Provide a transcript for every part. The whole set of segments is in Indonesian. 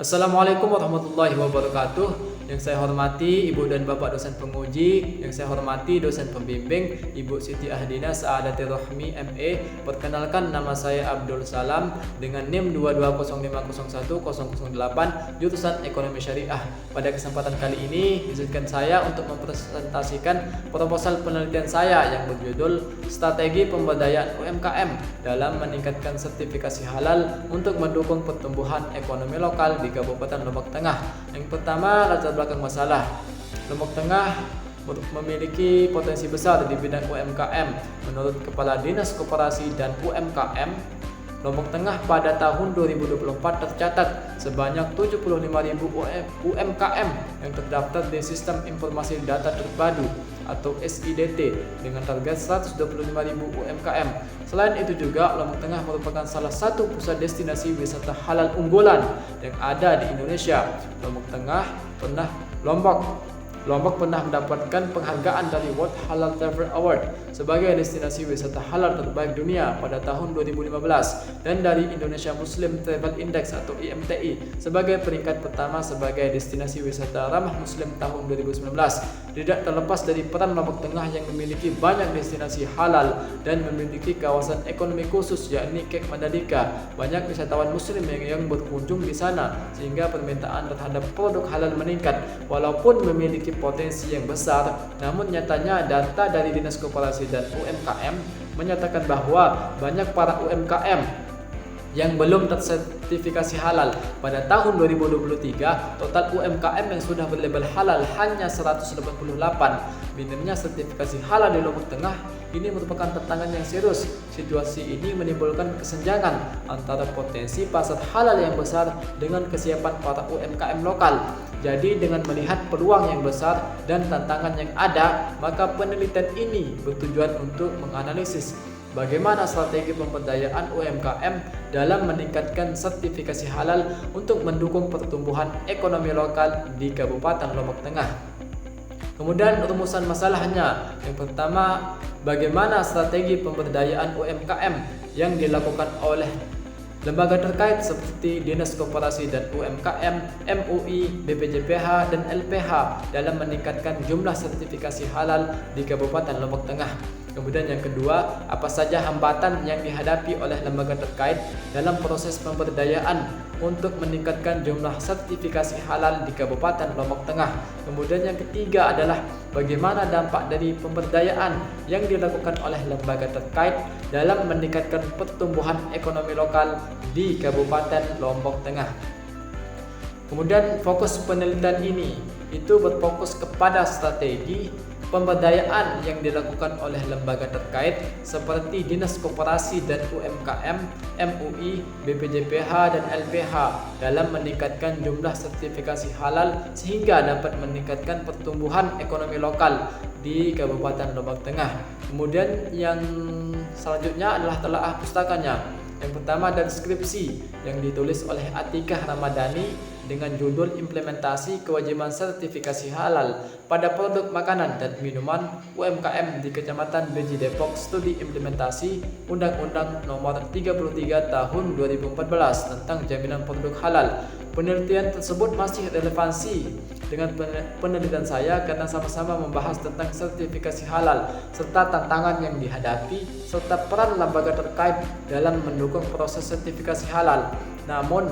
Assalamualaikum warahmatullahi wabarakatuh. Yang saya hormati Ibu dan Bapak dosen penguji, yang saya hormati dosen pembimbing Ibu Siti Ahdina Saadatir Rahmi MA. Perkenalkan, nama saya Abdul Salam dengan NIM 220501008 jurusan Ekonomi Syariah. Pada kesempatan kali ini izinkan saya untuk mempresentasikan proposal penelitian saya yang berjudul Strategi Pemberdayaan UMKM dalam meningkatkan sertifikasi halal untuk mendukung pertumbuhan ekonomi lokal di Kabupaten Lombok Tengah. Yang pertama, latar belakang masalah. Lombok Tengah memiliki potensi besar di bidang UMKM. Menurut Kepala Dinas Koperasi dan UMKM Lombok Tengah, pada tahun 2024 tercatat sebanyak 75.000 UMKM yang terdaftar di Sistem Informasi Data Terpadu atau SIDT dengan target 125.000 UMKM. Selain itu juga Lombok Tengah merupakan salah satu pusat destinasi wisata halal unggulan yang ada di Indonesia. Lombok pernah mendapatkan penghargaan dari World Halal Travel Award sebagai destinasi wisata halal terbaik dunia pada tahun 2015 dan dari Indonesia Muslim Travel Index atau IMTI sebagai peringkat pertama sebagai destinasi wisata ramah Muslim tahun 2019. Tidak terlepas dari peran Lombok Tengah yang memiliki banyak destinasi halal dan memiliki kawasan ekonomi khusus yakni Kek Mandalika, banyak wisatawan Muslim yang berkunjung di sana sehingga permintaan terhadap produk halal meningkat. Walaupun memiliki potensi yang besar, namun nyatanya data dari Dinas Koperasi dan UMKM menyatakan bahwa banyak para UMKM yang belum tersertifikasi halal. Pada tahun 2023, total UMKM yang sudah berlabel halal hanya 188. Minimnya sertifikasi halal di Lombok Tengah ini merupakan tantangan yang serius. Situasi ini menimbulkan kesenjangan antara potensi pasar halal yang besar dengan kesiapan para UMKM lokal. Jadi dengan melihat peluang yang besar dan tantangan yang ada, maka penelitian ini bertujuan untuk menganalisis bagaimana strategi pemberdayaan UMKM dalam meningkatkan sertifikasi halal untuk mendukung pertumbuhan ekonomi lokal di Kabupaten Lombok Tengah. Kemudian rumusan masalahnya. Yang pertama, bagaimana strategi pemberdayaan UMKM yang dilakukan oleh lembaga terkait seperti Dinas Koperasi dan UMKM, MUI, BPJPH, dan LPH dalam meningkatkan jumlah sertifikasi halal di Kabupaten Lombok Tengah. Kemudian yang kedua, apa saja hambatan yang dihadapi oleh lembaga terkait dalam proses pemberdayaan untuk meningkatkan jumlah sertifikasi halal di Kabupaten Lombok Tengah. Kemudian yang ketiga adalah bagaimana dampak dari pemberdayaan yang dilakukan oleh lembaga terkait dalam meningkatkan pertumbuhan ekonomi lokal di Kabupaten Lombok Tengah. Kemudian fokus penelitian ini itu berfokus kepada strategi pemberdayaan yang dilakukan oleh lembaga terkait seperti Dinas Koperasi dan UMKM, MUI, BPJPH, dan LPH dalam meningkatkan jumlah sertifikasi halal sehingga dapat meningkatkan pertumbuhan ekonomi lokal di Kabupaten Lombok Tengah. Kemudian yang selanjutnya adalah telaah pustakanya. Yang pertama ada skripsi yang ditulis oleh Atikah Ramadhani dengan judul Implementasi Kewajiban Sertifikasi Halal pada Produk Makanan dan Minuman UMKM di Kecamatan Beji Depok, Studi Implementasi Undang-Undang Nomor 33 Tahun 2014 tentang Jaminan Produk Halal. Penelitian tersebut masih relevansi dengan penelitian saya karena sama-sama membahas tentang sertifikasi halal serta tantangan yang dihadapi serta peran lembaga terkait dalam mendukung proses sertifikasi halal. Namun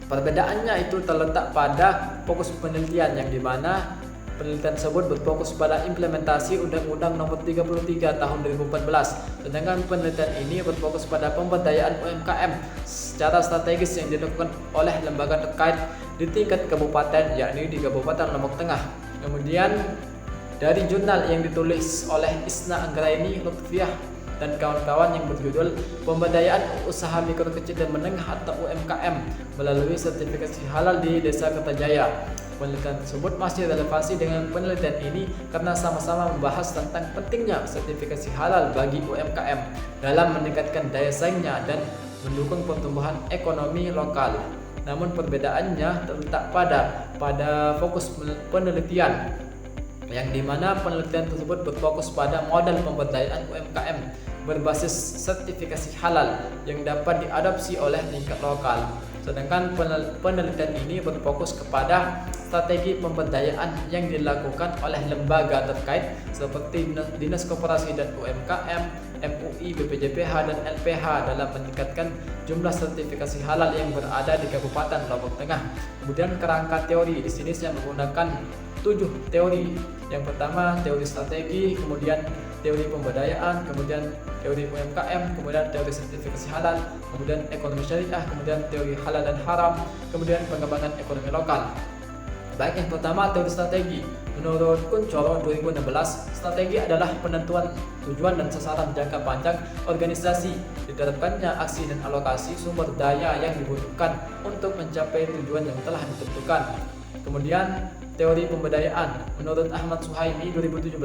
perbedaannya itu terletak pada fokus penelitian yang dimana penelitian tersebut berfokus pada implementasi Undang-Undang Nomor 33 Tahun 2014, sedangkan penelitian ini berfokus pada pemberdayaan UMKM secara strategis yang dilakukan oleh lembaga terkait di tingkat kabupaten, yakni di Kabupaten Lombok Tengah. Kemudian dari jurnal yang ditulis oleh Isna Anggraini Lutfiah dan kawan-kawan yang berjudul Pemberdayaan Usaha Mikro Kecil dan Menengah atau UMKM melalui sertifikasi halal di Desa Kertajaya. Penelitian tersebut masih relevansi dengan penelitian ini karena sama-sama membahas tentang pentingnya sertifikasi halal bagi UMKM dalam meningkatkan daya saingnya dan mendukung pertumbuhan ekonomi lokal. Namun perbedaannya terletak pada fokus penelitian, yang dimana penelitian tersebut berfokus pada model pemberdayaan UMKM berbasis sertifikasi halal yang dapat diadopsi oleh tingkat lokal. Sedangkan penelitian ini berfokus kepada strategi pemberdayaan yang dilakukan oleh lembaga terkait seperti Dinas Koperasi dan UMKM, MUI, BPJPH, dan LPH dalam meningkatkan jumlah sertifikasi halal yang berada di Kabupaten Lombok Tengah. Kemudian kerangka teori di sini saya menggunakan 7 teori. Yang pertama teori strategi, kemudian teori pemberdayaan, kemudian teori UMKM, kemudian teori sertifikasi halal, kemudian ekonomi syariah, kemudian teori halal dan haram, kemudian pengembangan ekonomi lokal. Baik, yang pertama teori strategi. Menurut Kuncoro 2016, strategi adalah penentuan tujuan dan sasaran jangka panjang organisasi. Diterapkannya aksi dan alokasi sumber daya yang dibutuhkan untuk mencapai tujuan yang telah ditentukan. Kemudian teori pemberdayaan. Menurut Ahmad Suhaimi 2017,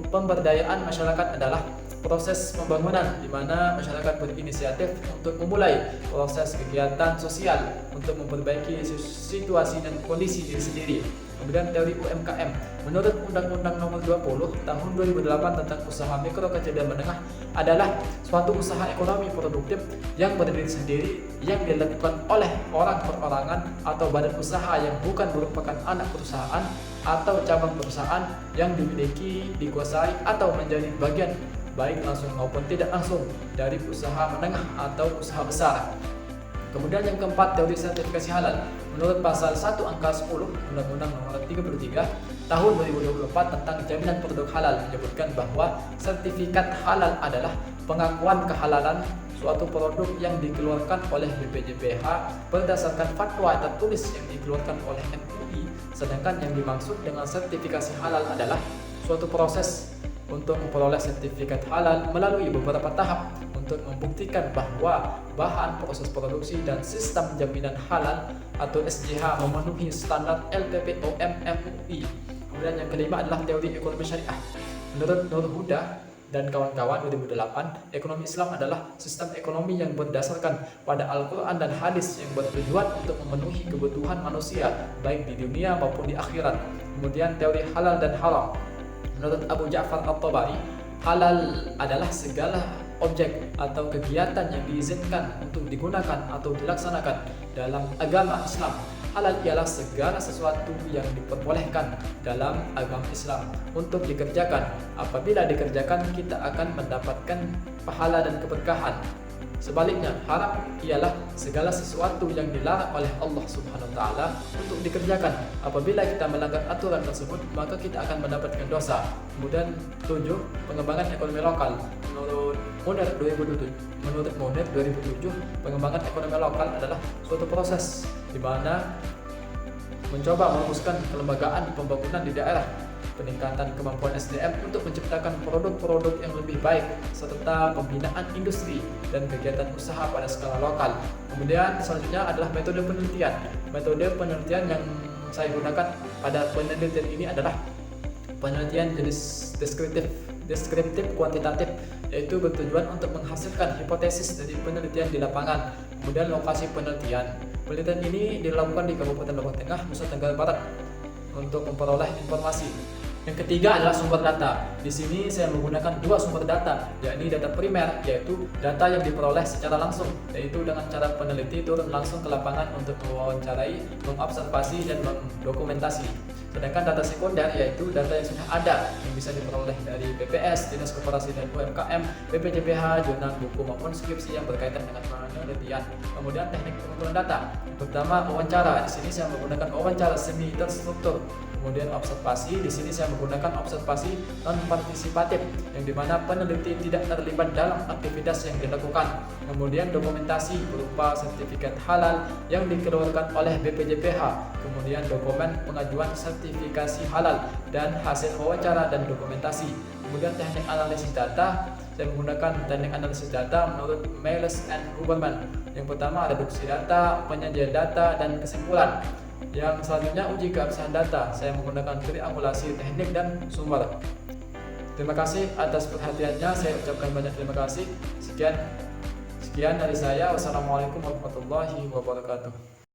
pemberdayaan masyarakat adalah proses pembangunan di mana masyarakat berinisiatif untuk memulai proses kegiatan sosial untuk memperbaiki situasi dan kondisi diri sendiri. Kemudian teori UMKM. Menurut Undang-Undang Nomor 20 Tahun 2008 tentang usaha mikro kecil dan menengah adalah suatu usaha ekonomi produktif yang berdiri sendiri yang dilakukan oleh orang perorangan atau badan usaha yang bukan merupakan anak perusahaan atau cabang perusahaan yang dimiliki, dikuasai atau menjadi bagian baik langsung maupun tidak langsung dari usaha menengah atau usaha besar. Kemudian yang keempat, teori sertifikasi halal. Menurut pasal 1 angka 10 Undang-Undang Nomor 33 Tahun 2024 tentang jaminan produk halal menyebutkan bahwa sertifikat halal adalah pengakuan kehalalan suatu produk yang dikeluarkan oleh BPJPH berdasarkan fatwa tertulis yang dikeluarkan oleh MUI. Sedangkan yang dimaksud dengan sertifikasi halal adalah suatu proses untuk memperoleh sertifikat halal melalui beberapa tahap untuk membuktikan bahwa bahan, proses produksi, dan sistem jaminan halal atau SJH memenuhi standar LPPOM MUI. Kemudian yang kelima adalah teori ekonomi syariah. Menurut Nur Huda dan kawan-kawan 2008, ekonomi Islam adalah sistem ekonomi yang berdasarkan pada Al-Quran dan hadis yang bertujuan untuk memenuhi kebutuhan manusia baik di dunia maupun di akhirat. Kemudian teori halal dan haram. Menurut Abu Ja'far At-Tabari, halal adalah segala objek atau kegiatan yang diizinkan untuk digunakan atau dilaksanakan dalam agama Islam. Halal ialah segala sesuatu yang diperbolehkan dalam agama Islam untuk dikerjakan. Apabila dikerjakan, kita akan mendapatkan pahala dan keberkahan. Sebaliknya, haram ialah segala sesuatu yang dilarang oleh Allah Subhanahu wa taala untuk dikerjakan. Apabila kita melanggar aturan tersebut, maka kita akan mendapatkan dosa. Kemudian 7, pengembangan ekonomi lokal. Menurut Munir 2007, pengembangan ekonomi lokal adalah suatu proses di mana mencoba merumuskan kelembagaan pembangunan di daerah, peningkatan kemampuan SDM untuk menciptakan produk-produk yang lebih baik, serta pembinaan industri dan kegiatan usaha pada skala lokal. Kemudian selanjutnya adalah metode penelitian. Metode penelitian yang saya gunakan pada penelitian ini adalah penelitian jenis deskriptif kuantitatif, yaitu bertujuan untuk menghasilkan hipotesis dari penelitian di lapangan. Kemudian lokasi penelitian. Penelitian ini dilakukan di Kabupaten Lombok Tengah, Nusa Tenggara Barat untuk memperoleh informasi. Yang ketiga adalah sumber data. Di sini saya menggunakan 2 sumber data, yakni data primer, yaitu data yang diperoleh secara langsung, yaitu dengan cara peneliti turun langsung ke lapangan untuk mewawancarai, mengobservasi, dan mendokumentasi. Sedangkan data sekunder yaitu data yang sudah ada yang bisa diperoleh dari BPS, Dinas Koperasi dan UMKM, BPJPH, jurnal buku maupun skripsi yang berkaitan dengan penelitian. Kemudian teknik pengumpulan data. Pertama, wawancara. Di sini saya menggunakan wawancara semi terstruktur. Kemudian observasi, di sini saya menggunakan observasi non partisipatif, yang dimana peneliti tidak terlibat dalam aktivitas yang dilakukan. Kemudian dokumentasi berupa sertifikat halal yang dikeluarkan oleh BPJPH, kemudian dokumen pengajuan sertifikasi halal dan hasil wawancara dan dokumentasi. Kemudian teknik analisis data, saya menggunakan teknik analisis data menurut Miles and Huberman. Yang pertama reduksi data, penyajian data, dan kesimpulan. Yang selanjutnya uji keabsahan data, saya menggunakan triangulasi teknik dan sumber. Terima kasih atas perhatiannya, saya ucapkan banyak terima kasih. Sekian dari saya. Wassalamualaikum warahmatullahi wabarakatuh.